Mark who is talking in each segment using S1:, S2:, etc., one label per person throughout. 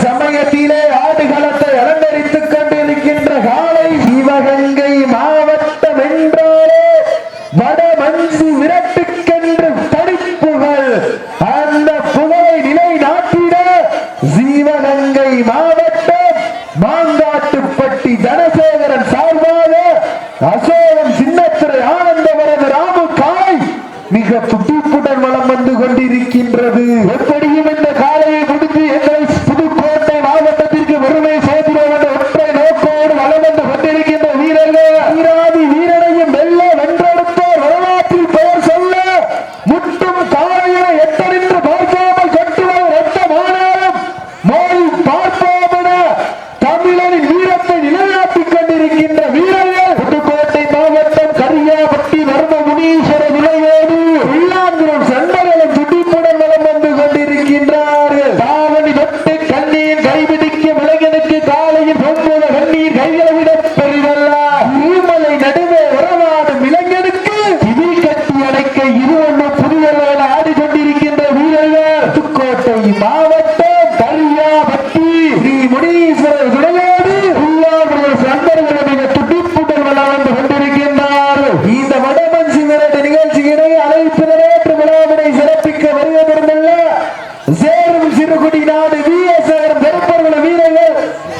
S1: சமயத்திலே ஆடுகளத்தை அலங்கரித்துக் கொண்டிருக்கின்ற காலை சிவகங்கை மாவட்டம் என்றாலே வடமஞ்சி விரட்டுக்கென்று தடிப்புகள் அந்த புகழை நிலை நாட்டிட சிவகங்கை மாவட்டம் மாங்காட்டுப்பட்டி தனசேகரன் சார்பாக அசோகன் சின்னத்துறை ஆனந்தவரது ராமு காலை மிக துடிப்புடன் வளம் வந்து கொண்டிருக்கின்றது. எப்படியும் இந்த காலையை முடித்து எங்களை புதுக்கோட்டை மாவட்டத்திற்கு பெருமை சேர்க்கிறோம் என்ற ஒற்றை நோக்கோடு வளம் வந்து கொண்டிருக்கின்ற வீரர்கள் வீராதி வீரனையும் வெல்ல வென்றெடுத்தோர் வரலாற்றில் பெயர் சொல்ல முட்டும் காலையை எட்டறிந்து பார்க்காமல் கட்டுவது ரத்த மாநாயம் மோதி பார்ப்போம் என தமிழரின் வீரத்தை நிலைநாட்டிக் கொண்டிருக்கின்ற வீரர்கள் புதுக்கோட்டை மாவட்டம் கரியாபட்டி வர்ம முனீஸ்வர நிலையோடு உள்ளாங்குளம் சண்டகளும் துடிப்புடன் வளம் வந்து கொண்டிருக்கின்றார்கள். தாவணி தொட்டு கண்ணீர் கைபிடிக்க விலங்கனுக்கு காலையில் பொங்குத கண்ணீர் கைகளை விட பெரிதல்ல. இருமலை நடுவே உறவாடும் இளைஞனுக்கு இவி கட்டி அடைக்க இது ஒன்று புதியல்ல என ஆடிக்கொண்டிருக்கின்ற வீரர்கள் புதுக்கோட்டை மாவட்டம் கரியாபட்டி ஸ்ரீ முனீஸ்வரர் துணையோடு உள்ளாங்குளம் சண்டர்களும் மிக துடிப்புடன் வளம் வந்து கொண்டிருக்கின்றார்கள். இந்த வடமஞ்சி விரட்டு நிகழ்ச்சியினை அழைப்பினரேற்று விழாவினை சிறப்பிக்க வருவதற்கல்ல சேரும் சிறுகுடி நாடு வீரசகரம் பெருப்பர்கள் வீரர்கள்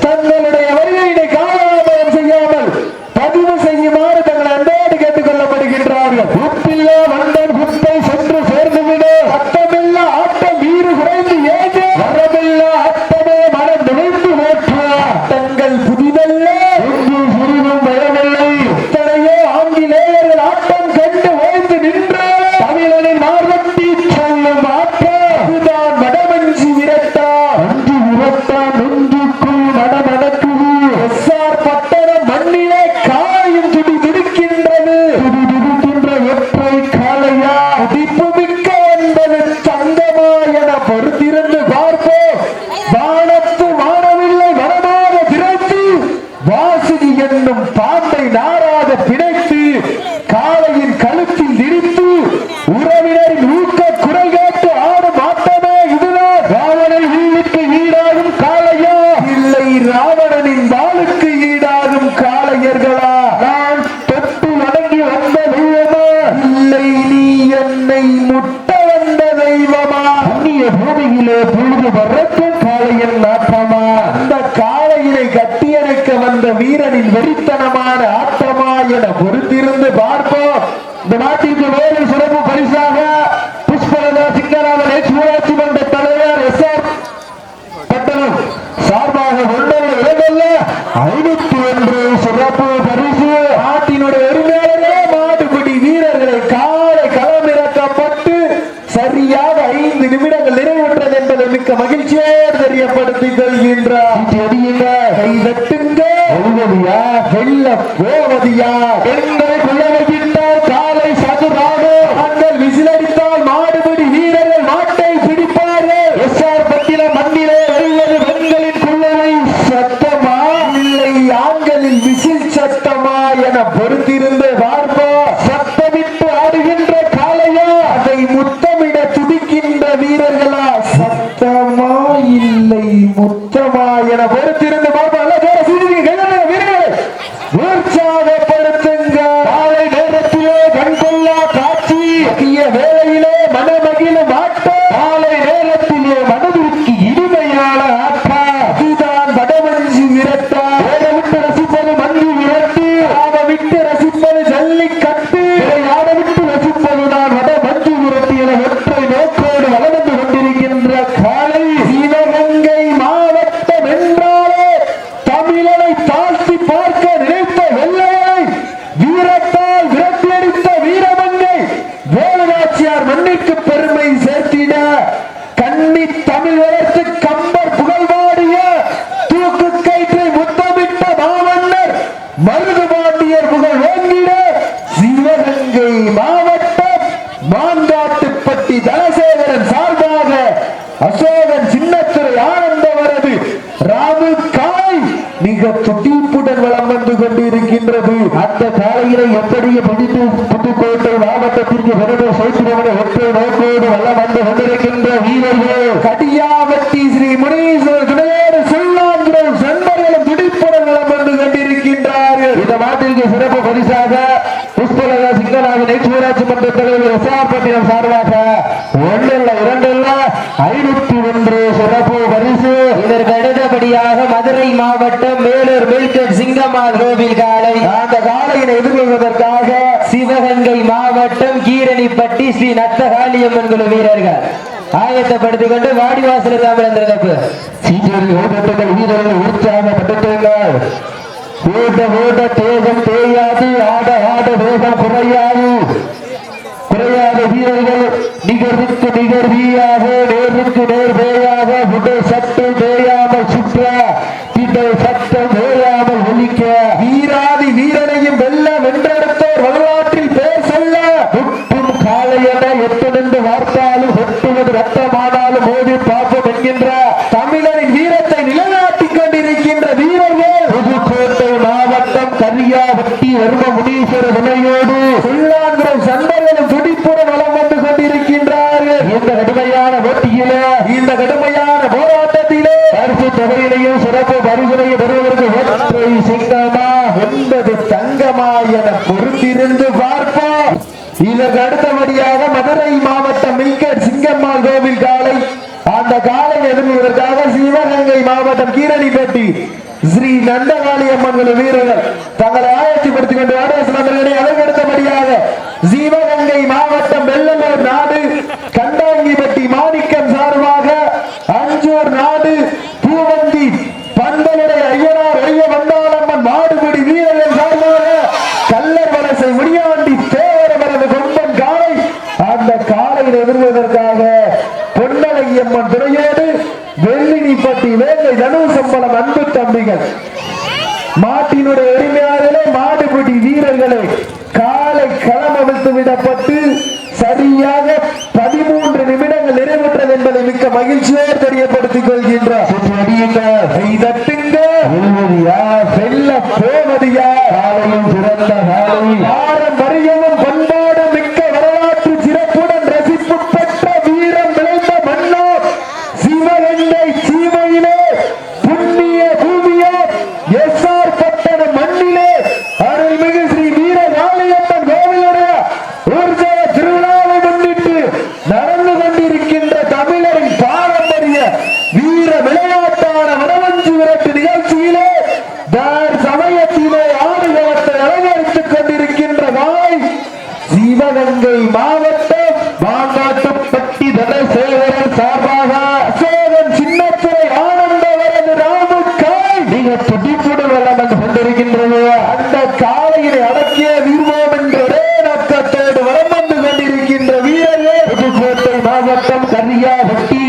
S1: தங்களுடைய வருகையினை காலாபயம் செய்யாமல் பதிவு செய்யுமாறு தங்களை அன்போடு கேட்டுக் கொள்ளப்படுகின்றார்கள். உப்பில்லா வந்தன் குப்பை சென்று சேர்ந்துவிட சத்தமில்லா ஆட்டம் வீறு குறைந்து ஏது வரமில்லா ஆட்டமே மனம் நுழைந்து மாற்ற ஆட்டங்கள் புதிதல்ல எங்கு சிறிதும் பயமில்லை. இத்தனையோ ஆங்கிலேயர்கள் ஆட்டம் கண்டு ஓய்ந்து நின்ற தமிழனின் மார்வட்டி சொல்லும் ஆட்டம் இதுதான் வடமஞ்சி விரட்டா. அஞ்சு விரட்டா நெஞ்சுக்குள் நடமடக்குது. எஸ்ஆர் பட்டணம் மண்ணிலே காயும் துடி துடிக்கின்றது. துடி துடிக்கின்ற ஒற்றை காலையா துடிப்பு மிக்க என்பது தங்கமா என பொறுத்திருந்து பார்ப்போம். வானத்து வானவில்லை வனமாக திரைத்து வாசுகி என்னும் பாம்பை நாராக பிணைத்து காலையின் கழுத்தில் திரித்து உறவினரின் ஊக்க குறை கேட்டு ஆடும் ஆட்டமே இதுதான். ராவணன் வீழுக்கு ஈடாகும் காளையா இல்லை ராவணனின் வாளுக்கு ஈடாகும் காளையர்களா? நான் தொட்டு வணங்கி வந்த தெய்வமா இல்லை நீ என்னை முட்ட வந்த தெய்வமா? அந்நிய பூமியிலே பொழுது வரட்டும் காளையின் நாட்டமா? அந்த காளையினை கட்டியணைக்க வந்த வீரனின் வெறித்தனமான ஆட்டமா என பொறுத்திருந்து பார்ப்போம். இந்த நாட்டிற்கு வேறு சிறப்பு பரிசாக புஷ்பலதா சிங்கராமன் ஊராட்சி மன்ற தலைவர் எஸ்ஆர் பட்டணம் சார்பாக கொண்டவர்கள் இடங்கள்ல 501 சிறப்பு பரிசு. நாட்டினுடைய உரிமையாளரே மாடுபிடி வீரர்களை காலை களமிறக்கப்பட்டு சரியாக 5 நிமிடங்கள் நிறைவுற்றது என்பதை மிக்க மகிழ்ச்சியோடு தெரியப்படுத்திக் கொள்கின்றார். கை தட்டுங்க எழுவதியா வெல்ல போவதியா பெண்களை கொள்ளவிட்டால் காலை சதுராக ஆண்கள் விசிலடித்தால் மாடுபிடி வீரர்கள் மாட்டை பிடிப்பார்கள். எஸ்ஆர் பட்டினம் மண்ணிலே வெல்வது பெண்களின் குள்ளவை சத்தமா இல்லை ஆண்களின் விசில் சத்தமா என பொறுத்திருந்து பார்ப்போம். சத்தமிட்டு ஆடுகின்ற காலையா அதை முத்தமிட துடிக்கின்ற வீரர்களா? சத்தமா இல்லை முத்தமா என பொறுத்திருந்து பார்ப்போம். உற்சாகப்படுத்துங்க. காலை நேரத்திலே கண்கொள்ளா காட்சி வேளையிலே மனமகிழும் ஆட்டம். காலை நேரத்திலே மனதிற்கு இனிமையான ஆட்டம் இதுதான் வடமஞ்சி விரட்டா. விட்டு ரசிப்பது மஞ்சி விரட்டு, ஆட விட்டு ரசிப்பது ஜல்லிக்கட்டு, ஆட விட்டு ரசிப்பதுதான் வடமஞ்சி விரட்டு என ஒற்றை நோக்கோடு வளர்ந்து கொண்டிருக்கின்ற காலை சிவகங்கை மாவட்டம் என்றாலே தமிழனை தாழ்த்தி பார்க்க நினைத்த வெள்ளையை வீரத்தால் விரட்டியடித்த வீரமங்கை வேலுநாச்சியார் மண்ணிற்கு பெருமை சேர்த்திட கண்ணி தமிழ் வளர்த்து கம்பர் புகழ்வாடிய தூக்கு கயிற்றை முத்தமிட்ட மாமன்னர் மருதுபாண்டியர் புகழ் ஓங்கிட சிவகங்கை மாவட்டம் மாங்காட்டுப்பட்டி தனசேகரன் சார்பாக அசோகன் சின்னத்துறை ஆனந்தவரது ராமு காய் மிக துடிப்புடன் வளம் வந்து கொண்டிருக்கின்றது. அந்த காலையினை எப்படியே பிடித்து புதுக்கோட்டை மாவட்டத்திற்கு பெருமை சேர்க்கிறவரை ஒற்றை நோக்கோடு வளம் வந்து கொண்டிருக்கின்ற நாகப்பட்டினம் சார்பாக 1 இல்ல 2 இல்ல 501 சிறப்பு பரிசு.
S2: இதற்கு அடுத்தபடியாக மதுரை மாவட்டம் மேலூர் மில்கட் சிங்கம்மாள் கோவில் காலை.
S1: அந்த காலையினை எதிர்கொள்வதற்காக
S2: சிவகங்கை மாவட்டம் கீரணிப்பட்டி ஸ்ரீ நத்தகாளியம்மன் குழு வீரர்கள் ஆயத்தப்படுத்திக் கொண்டு வாடிவாசல் ராமச்சந்திரப்பு
S1: சீட்டேரி ஓட்டங்கள் வீரர்கள் உற்சாகப்படுத்துங்கள். ஓட்ட தேகம் தேயாது, ஆட ஆட வேகம் குறையாது. வீரர்கள் நிகழ்வுக்கு நிகழ்வியாக, நேருக்கு நேர் வேயாக, உடல் சட்டு தேயாமல் சுற்ற, திடை சட்டம் வேயாமல் ஒழிக்க, வீராதி வீரனையும் வெல்ல வென்றெடுத்தோர் வரலாற்றில் பேர் சொல்ல, முற்றும் காளையென எட்டு வார்த்தாலும் ஒட்டுவது ரத்தமானாலும் மோதி பார்ப்போம் என்கின்ற தமிழரின் வீரத்தை நிலைநாட்டிக் கொண்டிருக்கின்ற வீரர்கள் புதுக்கோட்டை மாவட்டம் கரியாவட்டி வர்ம முனீஸ்வர துணையோடு சுள்ளாங்குளம் சண்டைகளும் துடிப்புடன் வளம் வந்து கொண்டிருக்கின்றார்கள். இந்த கடுமையான போட்டியிலே, இந்த கடுமையான போராட்டத்திலே பரிசு தொகையிலையும் சிறப்பு பரிசுரையை பெறுவதற்கு ஒற்றை சிங்கமா 9 தங்கமா என பொறுத்திருந்து பார்ப்போம். இதற்கு அடுத்தபடியாக மதுரை மாவட்டம் மில்கட் சிங்கம்மாள் கோவில் காலை. அந்த காலை எதிர்கொள்வதற்காக சிவகங்கை மாவட்டம் கீரணிப்பட்டி ஸ்ரீ நந்தகாளியம்மன் வீரர்கள் தங்களை ஆயத்தப்படுத்திக் கொண்டு ஆடவர்களே. அதற்கு அடுத்தபடியாக சிவகங்கை மாவட்டம் வெள்ளலூர் நாடு கண்டாங்கிப்பட்டி மாணிக்கம் சார்பாக அஞ்சூர் நாடு பூவந்தி பந்தலுடைய ஐயனார் ஐய வந்தாளம்மன் மாடுபிடி வீரர்கள் சார்பாக கல்லர் வலசை முடியாண்டி தேவரவரது கொம்பன் காலை. அந்த காலையில் எதிர்வதற்காக பொன்னலையம்மன் துறையோடு வெள்ளினிப்பட்டி வேங்கை தனுசம்பலம் அன்பு தம்பிகள் மாட்டினுடைய உரிமையாளர்களே, மாடுபிடி வீரர்களே, காலை களம் அமைத்து விடப்பட்டு சரியாக 13 நிமிடங்கள் நிறைவுற்றது என்பதை மிக்க மகிழ்ச்சியோடு தெரியப்படுத்திக் கொள்கின்றார். வெல்ல போவதியா காலையும் சிறந்த காலை ஆரம் வரியமும் பண்பாடு மிக்க வரலாற்று சிறப்புடன் ரசிப்பு பெற்ற வீரம் விளைந்த மன்னோ சிவகங்கை சீமையிலே புண்ணிய பூமியோ எஸ்ஆர் பட்டண மண்ணிலே அருள்மிகு ஸ்ரீ வீர காளியம்மன் கோவிலுடைய ஊர்ஜய திருவிழாவை முன்னிட்டு நடந்து கொண்டிருக்கின்ற தமிழரின் பாரம்பரிய வீர விளையாட்டான வடவஞ்சி விரட்டு நிகழ்ச்சியிலே சமயத்திலே ஆடுகளத்தை அலங்கரித்துக் கொண்டிருக்கின்ற நாளை சிவகங்கை மாவட்டம் மாங்காட்டுப்பட்டி தனசேகரன் சார்பாக அசோகன் சின்னத்துறை ஆனந்தவரது ராமுக்காய் மிக துடிப்புடன் வளம் வந்து கொண்டிருக்கின்றது. அந்த காலையினை அடக்கிய வீர்வோம் என்ற ஒரே நோக்கத்தோடு வளம் வந்து கொண்டிருக்கின்ற வீரர்கள் புதுக்கோட்டை மாவட்டம் கரியாவட்டி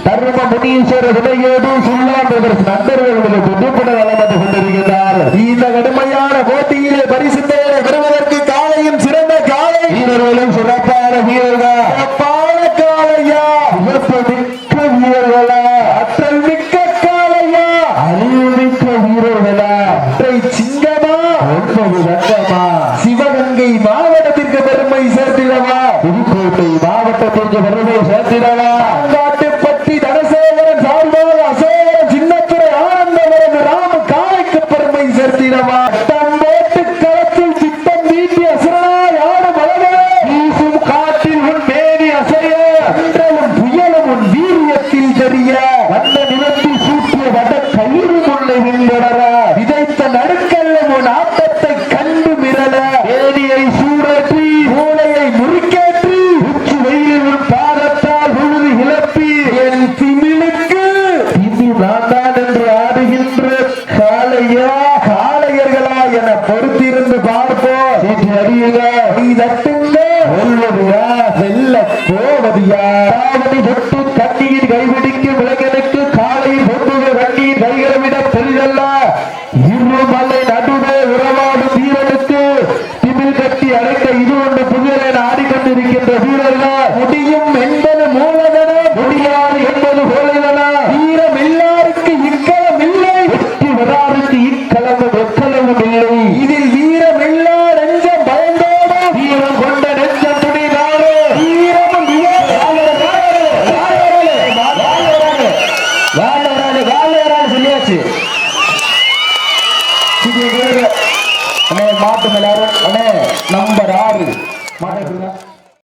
S1: தர்ம முனீஸ்வர துணையோடு சுள்ளாம்பு நண்பர்களுடைய துடிப்புடன் வளம் வந்து கொண்டிருக்கிறார். இந்த கடுமையான போட்டியிலே பரிசு பெறுவதற்கு காலையும் சிறந்த காலை வீரர்களும் சிறப்பான வீரர்கள், சிறப்பான காலையா, சிறப்பு மிக்க வீரர்களா, அற்றல் மிக்க காலையா, அறிவு மிக்க வீரர்களா, அற்றை சிங்கமா 9 தங்கமா சிவகங்கை மாவட்டத்திற்கு பெருமை சேர்த்திடவா, புதுக்கோட்டை மாவட்டத்திற்கு பெருமை சேர்த்திடவா, காட்டுப்பட்டி தனசேகரன் சார்பாக அசோகரன் சின்னத்துறை ஆனந்தவரது ராம காலைக்கு பெருமை சேர்த்திடவா, தம்போட்டு களத்தில் சித்தம் வீட்டி அசுரனாய் ஆடும் அழகே வீசும் காற்றில் உன் மேனி அசைய அன்றலும் புயலும் உன் வீரியத்தில் தெரிய வந்த நிலத்தி சூட்டிய வட கயிறு முன்னை விண்டொடர விதைத்த நடுக்கல்லும் உன் ஆட்டத்தை கண்டு மிரள ஏரியை சூடற்றி மூளையை முறுக்கேற்றி உச்சி வெயிலில் உன் பாதத்தால் உழுது இழப்பி என் திமிழுக்கு இனி நான் தான் என்று ஆடுகின்ற காளையா காளையர்களா என பொறுத்திருந்து பார்ப்போம். நீ தட்டுங்க வெல்வதியா வெல்ல போவதியா தாவணி தொட்டு கண்ணீர் கைபிடிக்கும் விலங்கனுக்கு காலையில் பொங்குக கண்ணீர் கைகளவிட பெரிதல்ல. இருமலை நடுவே உறவாடும் வீரனுக்கு திமிழ் கட்டி அடைக்க இது ஒன்று புதிய ஆடிக்கொண்டிருக்கின்ற வீரர்கள் முடியும் என்பது மூலதனம், முடியாது என்பது போலதனா. வீரம் எல்லாருக்கு இக்களம் இல்லை, வெற்றி வராருக்கு இக்களமும் எக்களமும் இல்லை. இதில் வீரம் இல்லா நெஞ்சம் பயந்தோடு வீரம் கொண்ட நெஞ்சம் துணிதாடு வீரமும் சொல்லியாச்சு. மாட்டு எல்லாரும் நம்பர் 6 மாட்ட